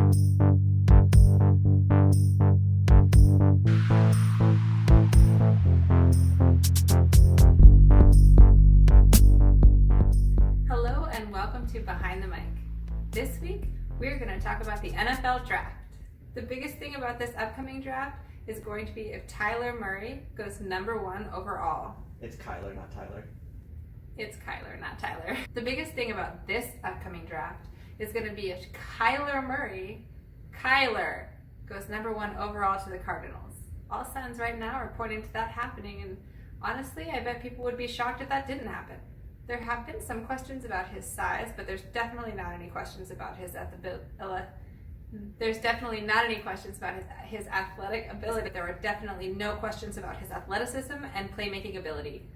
Hello and welcome to Behind the Mic. This week, we're going to talk about the NFL Draft. The biggest thing about this upcoming draft is going to be if Kyler Murray goes number 1 overall. It's Kyler, not Tyler. It's Kyler, not Tyler. The biggest thing about this upcoming draft is going to be if Kyler goes number 1 overall to the Cardinals. All signs right now are pointing to that happening, and honestly, I bet people would be shocked if that didn't happen. There have been some questions about his size, but there's definitely not any questions about his his athletic ability. There are definitely no questions about his athleticism and playmaking ability.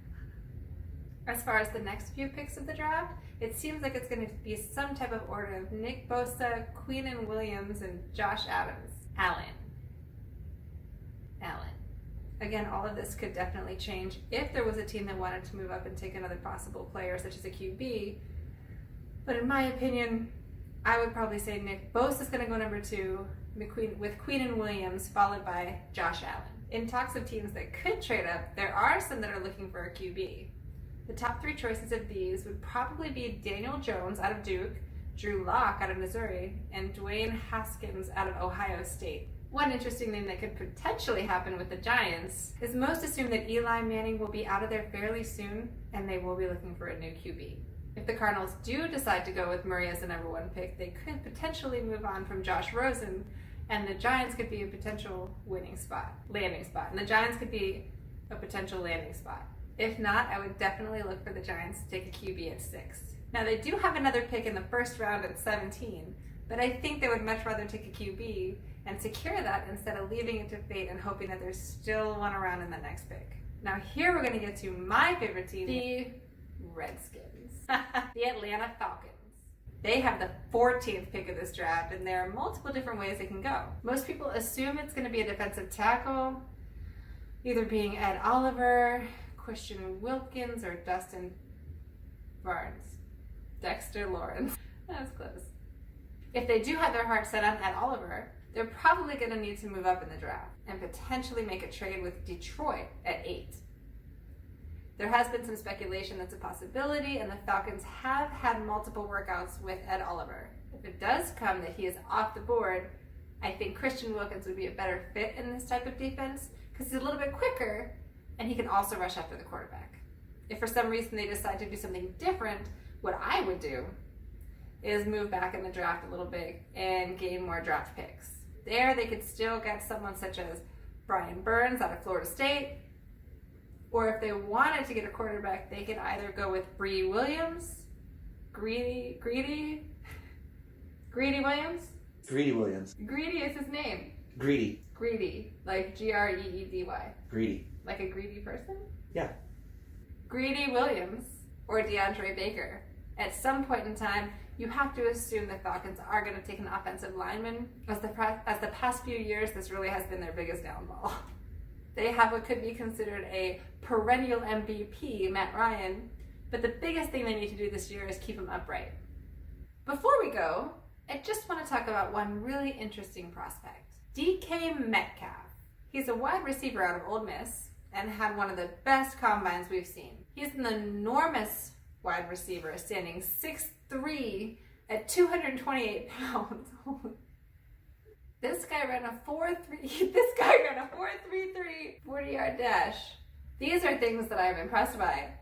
As far as the next few picks of the draft, it seems like it's going to be some type of order of Nick Bosa, Quinnen Williams, and Josh Allen. Again, all of this could definitely change if there was a team that wanted to move up and take another possible player, such as a QB. But in my opinion, I would probably say Nick Bosa is going to go number 2, with Quinnen Williams, followed by Josh Allen. In talks of teams that could trade up, there are some that are looking for a QB. The top 3 choices of these would probably be Daniel Jones out of Duke, Drew Lock out of Missouri, and Dwayne Haskins out of Ohio State. One interesting thing that could potentially happen with the Giants is most assume that Eli Manning will be out of there fairly soon, and they will be looking for a new QB. If the Cardinals do decide to go with Murray as the number 1 pick, they could potentially move on from Josh Rosen, and the Giants could be a potential landing spot. And the Giants could be a potential landing spot. If not, I would definitely look for the Giants to take a QB at 6. Now, they do have another pick in the first round at 17, but I think they would much rather take a QB and secure that instead of leaving it to fate and hoping that there's still one around in the next pick. Now, here we're going to get to my favorite team, the Redskins, the Atlanta Falcons. They have the 14th pick of this draft, and there are multiple different ways it can go. Most people assume it's going to be a defensive tackle, either being Ed Oliver, Christian Wilkins, or Dustin Barnes. Dexter Lawrence. That was close. If they do have their heart set on Ed Oliver, they're probably going to need to move up in the draft and potentially make a trade with Detroit at 8. There has been some speculation that's a possibility, and the Falcons have had multiple workouts with Ed Oliver. If it does come that he is off the board, I think Christian Wilkins would be a better fit in this type of defense because he's a little bit quicker and he can also rush after the quarterback. If for some reason they decide to do something different, what I would do is move back in the draft a little bit and gain more draft picks. There, they could still get someone such as Brian Burns out of Florida State, or if they wanted to get a quarterback, they could either go with Greedy Williams. Greedy Williams? Greedy Williams. Greedy is his name. Greedy, like Greedy. Greedy. Like a greedy person? Yeah. Greedy Williams or DeAndre Baker. At some point in time, you have to assume the Falcons are going to take an offensive lineman. As the past few years, this really has been their biggest downfall. They have what could be considered a perennial MVP, Matt Ryan, but the biggest thing they need to do this year is keep him upright. Before we go, I just want to talk about one really interesting prospect, DK Metcalf. He's a wide receiver out of Ole Miss and had one of the best combines we've seen. He's an enormous wide receiver, standing 6'3" at 228 pounds. This guy ran a 4.33 40-yard dash. These are things that I'm impressed by.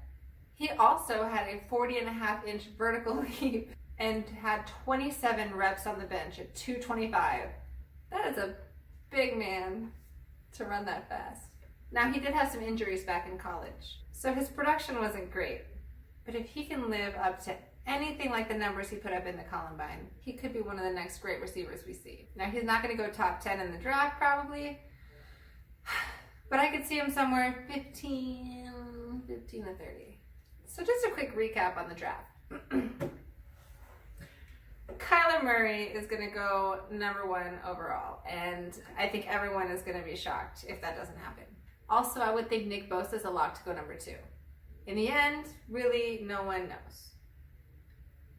He also had a 40.5-inch vertical leap and had 27 reps on the bench at 225. That is a big man to run that fast. Now, he did have some injuries back in college, so his production wasn't great. But if he can live up to anything like the numbers he put up in the Combine, he could be one of the next great receivers we see. Now, he's not going to go top 10 in the draft, probably, but I could see him somewhere 15 to 30. So just a quick recap on the draft. Kyler Murray is going to go number 1 overall, and I think everyone is going to be shocked if that doesn't happen. Also, I would think Nick Bosa is a lock to go number 2. In the end, really, no one knows.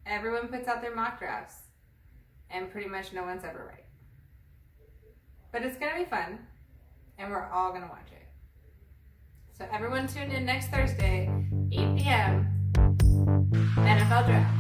Everyone puts out their mock drafts, and pretty much no one's ever right. But it's going to be fun, and we're all going to watch it. So everyone tune in next Thursday, 8 p.m., NFL Draft.